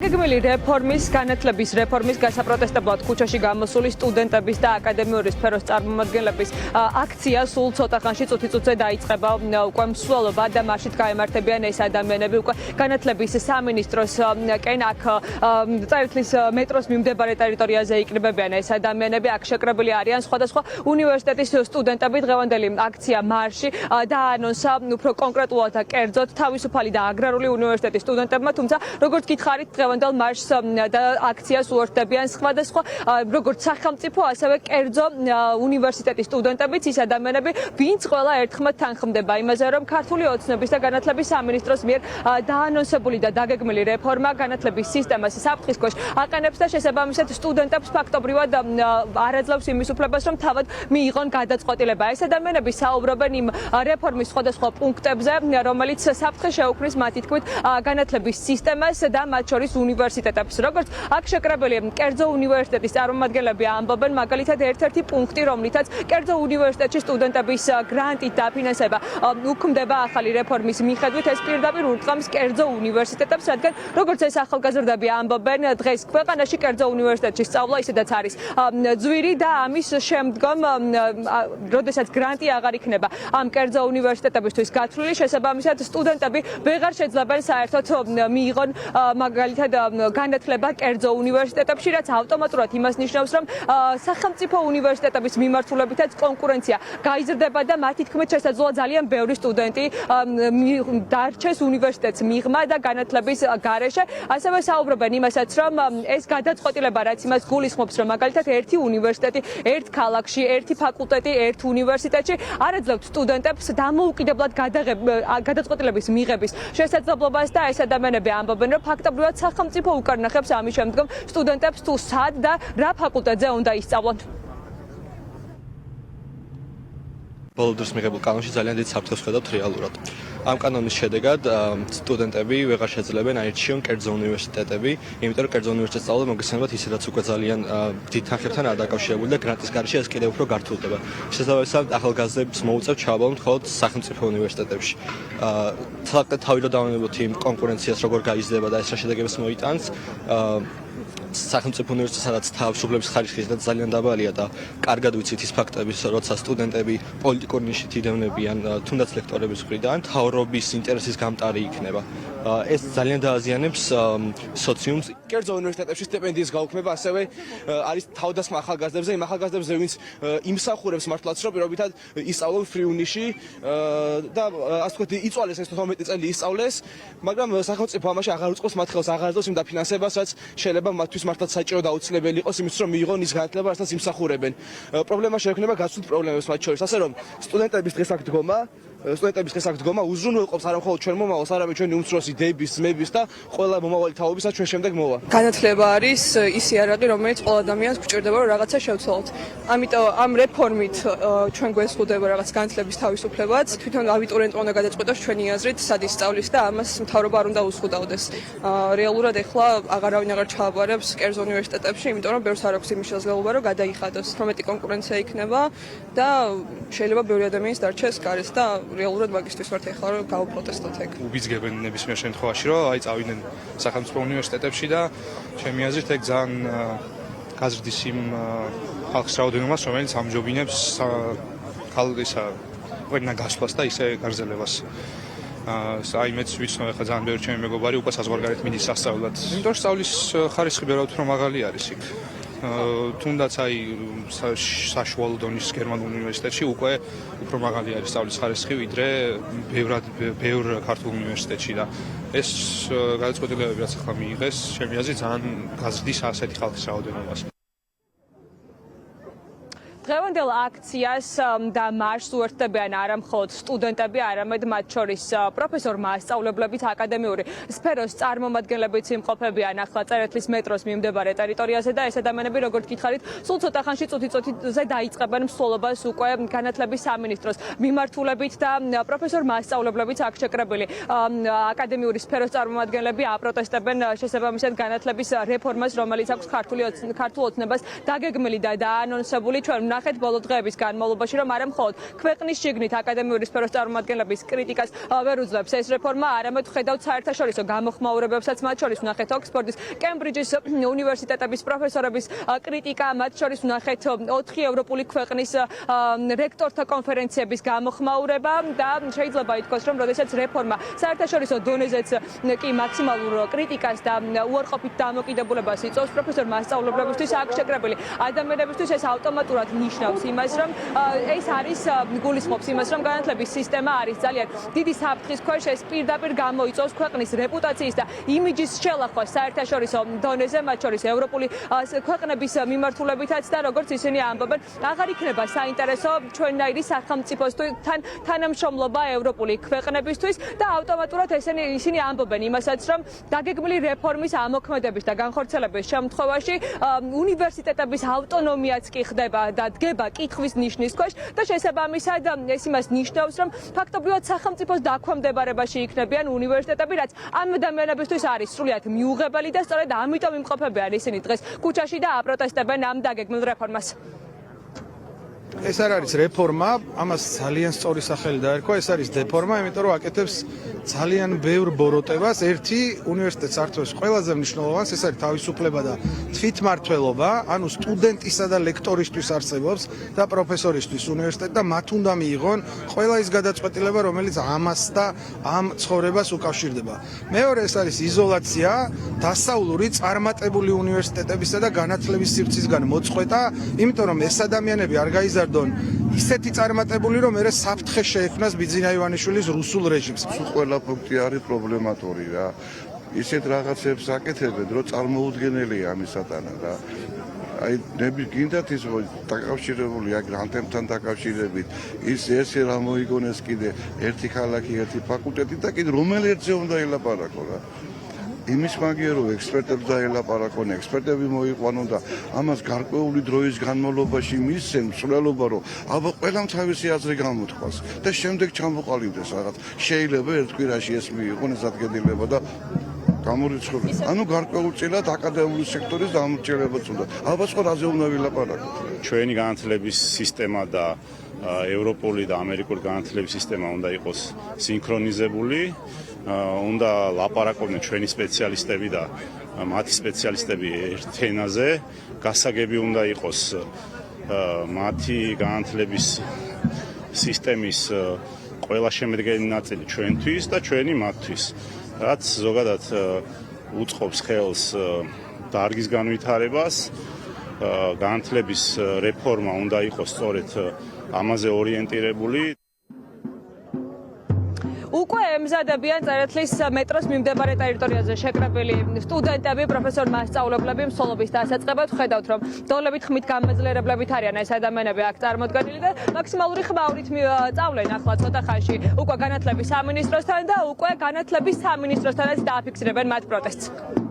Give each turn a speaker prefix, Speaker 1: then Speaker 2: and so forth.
Speaker 1: დაგეგმილი რეფორმის, განათლების რეფორმის გასაპროტესტებლად ქუჩაში გამოსული სტუდენტების და აკადემიური სფეროს წარმომადგენლების აქცია სულ ცოტა ხანში წუთი-წუთზე დაიწყება. უკვე მსვლელობა და მასშტ გაემართებიან ეს ადამიანები. უკვე განათლების სამინისტროს კენ აქ წერტლის მეტროს მიმდებარე ტერიტორიაზე იქნებიან ეს ადამიანები. აქ შეკრებილი არიან სხვადასხვა უნივერსიტეტის სტუდენტები. დღევანდელი აქცია მარში დაანონსა უფრო კონკრეტულად და კერძოდ თავისუფალი და აგრარული უნივერსიტეტის სტუდენტებმა, თუმცა როგორც გითხარით, დღევანდელ მარშს და აქციას უერთდებიან სხვადასხვა როგორც სახელმწიფო, ასევე კერძო უნივერსიტეტის სტუდენტებიც, ის ადამიანები, ვინც ყველა ერთხმად თანხმდება იმაზე, რომ ქართული ოცნების და განათლების სამინისტროს მიერ დაანონსებული და დაგეგმილი რეფორმა განათლების სისტემას საფრთხის ქვეშ აყენებს და შესაბამისად სტუდენტებს ფაქტობრივად არაძლევს იმის უფლებას, რომ თავად მიიღონ გადაწყვეტილება. ეს ადამიანები საუბრობენ იმ რეფორმის სხვადასხვა პუნქტებზე, რომელიც საფრთხეს შეუქმნის მათი თქმით განათლების სისტემას და მათ შორის უნივერსიტეტებს. როგორც აქ შეკრებილი კერძო უნივერსიტეტის წარმომადგენლები ამბობენ, მაგალითად ერთ-ერთი პუნქტი, რომლითაც კერძო უნივერსიტეტში სტუდენტების გრანტით დაფინანსება უქმდება ახალი რეფორმის მიხედვით, ეს პირდაპირ ურტყამს კერძო უნივერსიტეტებს, რადგან როგორც ეს ახალგაზრდები ამბობენ, დღეს ქვეყანაში კერძო უნივერსიტეტში სწავლა ისედაც არის ძვირი და ამის შემდგომ, როდესაც გრანტი აღარ იქნება ამ კერძო უნივერსიტეტებისთვის გათვლილი, შესაბამისად სტუდენტები ვეღარ შეძლებენ საერთოდ მიიღონ მაგალითად განათლება კერძო უნივერსიტეტებში, რაც ავტომატურად იმას ნიშნავს, რომ სახელმწიფო უნივერსიტეტების მიმართულებითაც კონკურენცია გაიზრდება და მათი თქმით შესაძლოა ძალიან ბევრი სტუდენტი დარჩეს უნივერსიტეტს მიღმა და განათლების გარეშე. ასევე საუბრობენ იმასაც, რომ ეს გადაწყვეტილება, რაც იმას გულისხმობს, რომ მაგალითად ერთი უნივერსიტეტი, ერთ ქალაქში, ერთი ფაკულტეტი, ერთ უნივერსიტეტში არაძლევთ სტუდენტებს დამოუკიდებლად გადაწყვეტილების მიღების შესაძლებლობას და ეს ადამიანები ამბობენ, რომ ფაქტობრივად სახელმწიფო უკარნახებს ამის შემდგომ სტუდენტებს თუ სად და რა ფაკულტეტზე უნდა ისწავლონ.
Speaker 2: ბოლო დროს მიღებულ კანონში ძალიან დიდ საფრთხეს ვხედავთ რეალურად. ამ კანონის შედეგად სტუდენტები ვეღარ შეძლებენ აირჩიონ კერძო უნივერსიტეტები, იმიტომ რომ კერძო უნივერსიტეტში სწავლა მოგესალმებათ ისედაც უკვე ძალიან დიდ თანხებთან არ დაკავშირებული და გრანტის გარეშე ეს კიდევ უფრო გართულდება. შესაბამისად ახალგაზრდებს მოუწევთ ჩააბოლონ მხოლოდ სახელმწიფო უნივერსიტეტებში. თავი რომ დავანებოთ იმ კონკურენციას როგორ გაიზრდება და ეს რა შედეგებს მოიტანს, სახელმწიფო უნივერსიტეტი, სადაც თავისუფლების ხარისხი ძალიან დაბალია და კარგად ვიცით ის ფაქტების, როცა სტუდენტები პოლიტიკურ ნიშით იდევნებიან, თუნდაც ლექტორების მხრიდან, მთავრობის ინტერესის გამტარი იქნება. ეს ძალიან დააზიანებს სოციუმს.
Speaker 3: კერძო უნივერსიტეტებში სტიპენდიის გაუქმება ასევე არის თავდასხმა ახალგაზრდებზე, იმ ახალგაზრდებზე, ვინც იმსახურებს მართლაც, რომ პირობითად ისწავლონ ფრიუნიში და ასე ვთქვათ, იწვალეს ეს 12 წელი ისწავლეს, მაგრამ სახელმწიფო ამაში აღარ უწყობს მათ ხელს, აღარ აძლევს იმ დაფინანსებას, რაც შეიძლება მათთვის მართლაც საჭირო და აუცილებელი იყოს იმისთვის, რომ მიიღონ ის განათლება, რასაც იმსახურებენ. პრობლემა შეექმნება გაცვლით პრობლემებს მათ შორის, ასე რომ სტუდენტების დღეს აქ დგომა უზრუნველყოფს არა მხოლოდ ჩვენ მომავალს, არამედ ჩვენი უმცროსი დების, ძმების და ყველა მომავალი თაობისა ჩვენ შემდეგ მოვა.
Speaker 4: განათლება არის ის იარაღი, რომელიც ყველა ადამიანს გვჭირდება, რომ რაღაცა შევცვალოთ. ამიტომ ამ რეფორმით ჩვენ გვესხუდება რაღაც განათლების თავისუფლებაც. თვითონ აბიტურიენტმა უნდა გადაწყვეტოს ჩვენი აზრით, სად ისწავლის და ამას მთავრობა არ უნდა უსხუდავდეს. რეალურად ეხლა აღარავინ აღარ ჩააბარებს კერძო უნივერსიტეტებში, იმიტომ რომ ბევრს არ აქვს იმის შესაძლებლობა, რომ გადაიხადოს. მეტი კონკურენცია იქნება და შეიძლება ბევრი ადამიანის დარჩეს გარეს და რეალურად მაგისტრის ვართ ეხლა რომ გავუპროტესტოთ ეგ.
Speaker 5: უბიძგებენ ნებისმიერ შემთხვევაში, რომ აი წავიდნენ სახელმწიფო უნივერსიტეტებში და ჩემი აზრით ეგ ძალიან გაზრდის იმ ხალხის რაოდენობას, რომელიც ამჯობინებს ხალხისა ყველნა გასვლას და ისე გაგრძელებას. აი მეც ვიცნობ ახლა ძალიან ბევრი ჩემი მეგობარი უკვე საზღვარგარეთ მიდის სასწავლად. იმიტომ რომ სწავლის ხარისხი ბევრად უფრო მაღალი არის იქ. თუნდაც აი საშუალო დონის გერმანულ უნივერსიტეტში უკვე უფრო მაღალი არის სწავლის ხარისხი ვიდრე ბევრ ქართულ უნივერსიტეტში და ეს გადაწყვეტილებები რაც ახლა მიიღეს, ჩემი აზრით ძალიან გაზრდის ასეთი ხალხის რაოდენობას.
Speaker 1: დღევანდელ აქციას და მარშს უერთდებიან არა მხოლოდ სტუდენტები, არამედ მათ შორის პროფესორ მასწავლებლებიც, აკადემიური სფეროს წარმომადგენლებიც იმყოფებიან ახლა წერტლის მეტროს მიმდებარე ტერიტორიაზე და ეს ადამიანები, როგორც გითხარით, სულ ცოტა ხანში წუთი-წუთიზე დაიწყებენ მსვლელობას უკვე განათლების სამინისტროს მიმართულებით და პროფესორ მასწავლებლებიც აქ შეკრებილი აკადემიური სფეროს წარმომადგენლები აპროტესტებენ შესაბამისად განათლების რეფორმას, რომელიც აქვს ქართულ ოცნებას დაგეგმილი და დაანონსებული. ჩვენ ვნახეთ ბოლო დღეების განმავლობაში, რომ არა მხოლოდ ქვეყნის შიგნით აკადემიური სფეროს წარმომადგენლების კრიტიკას ვერ უძლებს ეს რეფორმა, არამედ ხედავთ საერთაშორისო გამოხმაურებებსაც, მათ შორის ვნახეთ ოქსფორდის, კემბრიჯის უნივერსიტეტების პროფესორების კრიტიკა, მათ შორის ვნახეთ 4 ევროპული ქვეყნის რექტორთა კონფერენციების გამოხმაურება და შეიძლება ითქვას, რომ როდესაც რეფორმა საერთაშორისო დონეზეც კი მაქსიმალურ კრიტიკას და უარყოფით დამოკიდებულებას იწვევს პროფესორ მასწავლებლებისთვის, აქ შეკრებილი ადამიანებისთვის ეს ავტომატურად ნიშნავს იმას, რომ ეს არის გულისხმობს იმას, რომ განათლების სისტემა არის ძალიან დიდი საფრთხის ქვეშ, ეს პირდაპირ გამოიწვევს ქვეყნის რეპუტაციის და იმიჯის შელახვას საერთაშორისო დონეზე, მათ შორის ევროპული ქვეყნების მიმართულებითაც და როგორც ისინი ამბობენ, აღარ იქნება საინტერესო ჩვენნაირი სახელმწიფოსთან თანამშრომლობა ევროპული ქვეყნებისთვის და ავტომატურად ისინი ამბობენ იმასაც, რომ დაგეგმილი რეფორმის ამოქმედების და განხორციელების შემთხვევაში უნივერსიტეტების ავტონომიაც კი ხდება და დგება კითხვის ნიშნის ქვეშ და შესაბამისად ეს იმას ნიშნავს, რომ ფაქტობრივად სახელმწიფოს დაქვემდებარებაში იქნებიან უნივერსიტეტები, რაც ამ ადამიანებისთვის არის სრულიად მიუღებელი და სწორედ ამიტომ იმყოფებიან ისინი დღეს ქუჩაში და აპროტესტებენ ამ დაგეგმილ რეფორმას.
Speaker 6: ეს არ არის რეფორმა, ამას ძალიან სწორი სახელი დაერქვა, ეს არის დეფორმა, იმიტომ რომ აკეთებს ძალიან ბევრ ბოროტებას. ერთი უნივერსიტეტს ართვევს ყველაზე მნიშვნელოვანს, ეს არის თავისუფლება და თვითმმართველობა, ანუ სტუდენტისა და ლექტორისთვის არსებობს და პროფესორისთვის უნივერსიტეტი და მათ უნდა მიიღონ ყველა ის გადაწყვეტილება, რომელიც ამას და ამ ცხოვრებას უკავშირდება. მეორე ეს არის იზოლაცია, დასავლური წარმატებული უნივერსიტეტებისა და განათლების სივრცისგან მოწყვეტა, იმიტომ რომ ეს ადამიანები არ გაიზარდონ ისეთი წარმატებული, რომ მერე საფრთხე შეექმნას ბიძინა ივანიშვილის რუსულ რეჟიმს.
Speaker 7: ყველა პუნქტი არის პრობლემატური რა. ისეთ რაღაცებს აკეთებენ, რომ წარმოუდგენელია ამისათანა რა. აი ნები გინდათ ის დაკავშირებული აქ გრანტებთან დაკავშირებით ის ესე რა მოიგონეს კიდე ერთი ქალაქი, ერთი ფაკულტეტი და კიდე რომელ ერთზე უნდა ელაპარაკო რა. იმის მაგია რომ ექსპერტებს დაელაპარაკონ, ექსპერტები მოიყვანონ და ამას გარკვეული დროის განმავლობაში მისცენ მსვლელობა, რომ აბა ყველამ თავისი აზრი გამოთქვას და შემდეგ ჩამოყალიბდეს რაღაც. შეიძლება ერთ კვირაში ეს მიიღონ ეს ადგილება და გამორიცხული. ანუ გარკვეულწილად აკადემიური სექტორის დამორჩილებაც უნდა. აბა სხვა რაზე უნდა ვილაპარაკოთ.
Speaker 8: ჩვენი განათლების სისტემა და ევროპული და ამერიკული განათლების სისტემა უნდა იყოს სინქრონიზებული. უნდა ლაპარაკობდნენ ჩვენი სპეციალისტები და მათი სპეციალისტები ერთ ენაზე, გასაგები უნდა იყოს მათი განათლების სისტემის ყველა შემდგენი ნაწილი ჩვენთვის და ჩვენი მათთვის, რაც ზოგადად უწყობს ხელს დარგის განვითარებას. განათლების რეფორმა უნდა იყოს სწორედ ამაზე ორიენტირებული.
Speaker 1: უკვე ემზადებიან წერეთლის მეტროს მიმდებარე ტერიტორიაზე შეკრებილი სტუდენტები, პროფესორ მასწავლებლები მსვლელობის დასაწყებად. ხედავთ, რომ დოლებით ხმით გამაძლიერებლებით არიან ეს ადამიანები აქ წარმოდგენილი და მაქსიმალური ხმაურით წავლენ ახლა ცოტა ხანში უკვე განათლების სამინისტროსთან და უკვე განათლების სამინისტროსთანაც დააფიქსირებენ მათ პროტესტს.